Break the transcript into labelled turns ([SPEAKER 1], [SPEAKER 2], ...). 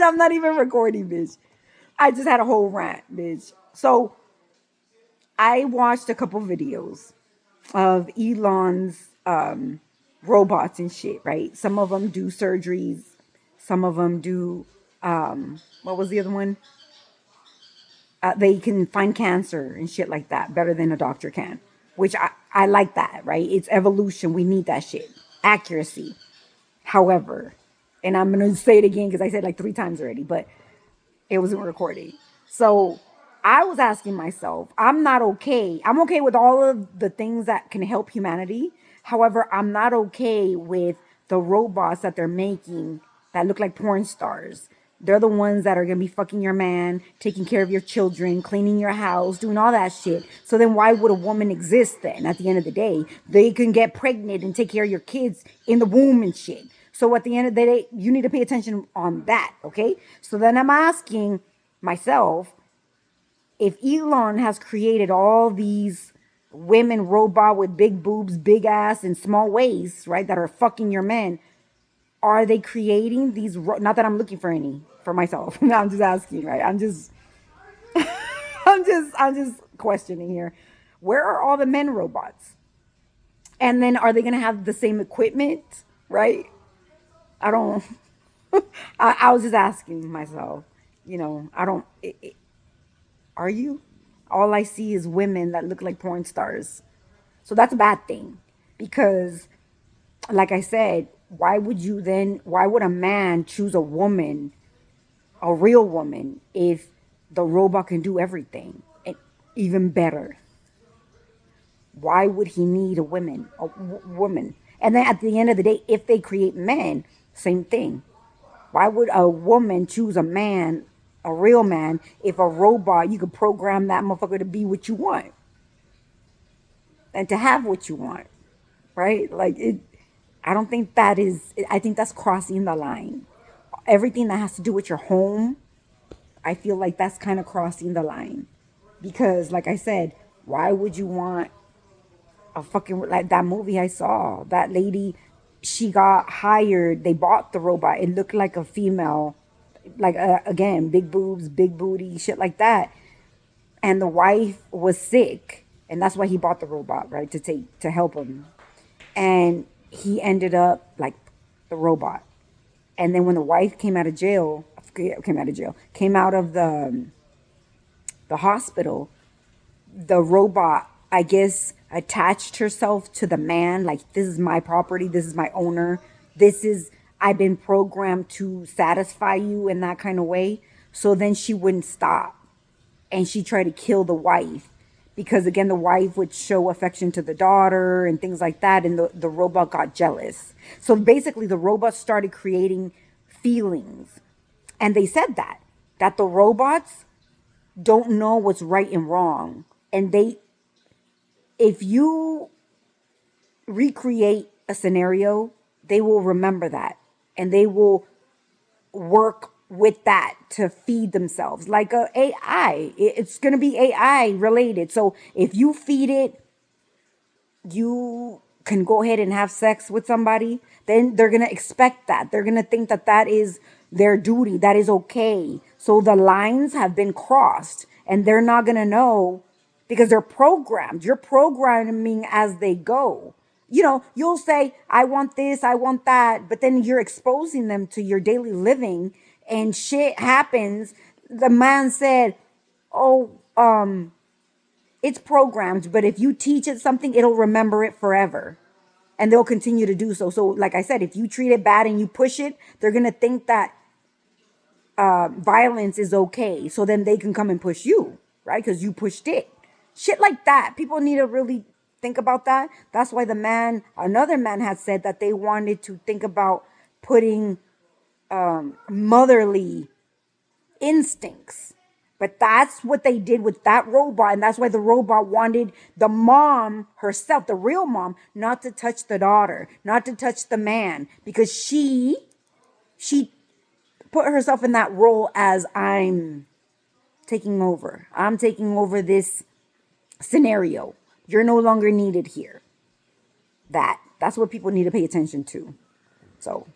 [SPEAKER 1] I'm not even recording, bitch. I just had a whole rant, bitch. So I watched a couple videos of Elon's robots and shit, right? Some of them do surgeries. Some of them do, what was the other one? They can find cancer and shit like that better than a doctor can, which I like that, right? It's evolution. We need that shit. Accuracy. However, and I'm going to say it again because I said it like 3 times already, but it wasn't recording. So I was asking myself, I'm not okay. I'm okay with all of the things that can help humanity. However, I'm not okay with the robots that they're making that look like porn stars. They're the ones that are going to be fucking your man, taking care of your children, cleaning your house, doing all that shit. So then why would a woman exist then at the end of the day? They can get pregnant and take care of your kids in the womb and shit. So at the end of the day, you need to pay attention on that, okay? So then I'm asking myself, if Elon has created all these women robot with big boobs, big ass, and small waists, right, that are fucking your men, are they creating these? Not that I'm looking for any for myself. No, I'm just asking, right? I'm just questioning here. Where are all the men robots? And then are they gonna have the same equipment, right? I don't. I was just asking myself. I don't. Are you? All I see is women that look like porn stars. So that's a bad thing because, like I said, why would a man choose a woman, a real woman, if the robot can do everything and even better? Why would he need a woman? And then at the end of the day, if they create men, same thing. Why would a woman choose a man, a real man, if a robot, you could program that motherfucker to be what you want and to have what you want, right? I don't think I think that's crossing the line. Everything that has to do with your home, I feel like that's kind of crossing the line. Because, like I said, why would you want a fucking, like that movie I saw? That lady, she got hired. They bought the robot. It looked like a female, like, again, big boobs, big booty, shit like that. And the wife was sick. And that's why he bought the robot, right? To help him. And he ended up like the robot. And then when the wife came out of jail, came out of the hospital, the robot, I guess, attached herself to the man. Like, this is my property. This is my owner. I've been programmed to satisfy you in that kind of way. So then she wouldn't stop. And she tried to kill the wife. Because again, the wife would show affection to the daughter and things like that. And the robot got jealous. So basically the robot started creating feelings. And they said that the robots don't know what's right and wrong. And if you recreate a scenario, they will remember that. And they will work with that to feed themselves like a AI. It's going to be AI related. So if you feed it, you can go ahead and have sex with somebody, then they're going to expect that. They're going to think that that is their duty. That is okay. So the lines have been crossed and they're not going to know because they're programmed. You're programming as they go. You'll say, I want this, I want that, but then you're exposing them to your daily living and shit happens. The man said, oh, it's programmed, but if you teach it something, it'll remember it forever. And they'll continue to do so. So, like I said, if you treat it bad and you push it, they're going to think that violence is okay. So then they can come and push you, right? Because you pushed it. Shit like that. People need to really think about that. That's why another man had said that they wanted to think about putting motherly instincts. But that's what they did with that robot. And that's why the robot wanted the mom herself, the real mom, not to touch the daughter, not to touch the man, because she put herself in that role as I'm taking over. I'm taking over this scenario. You're no longer needed here. That's what people need to pay attention to. So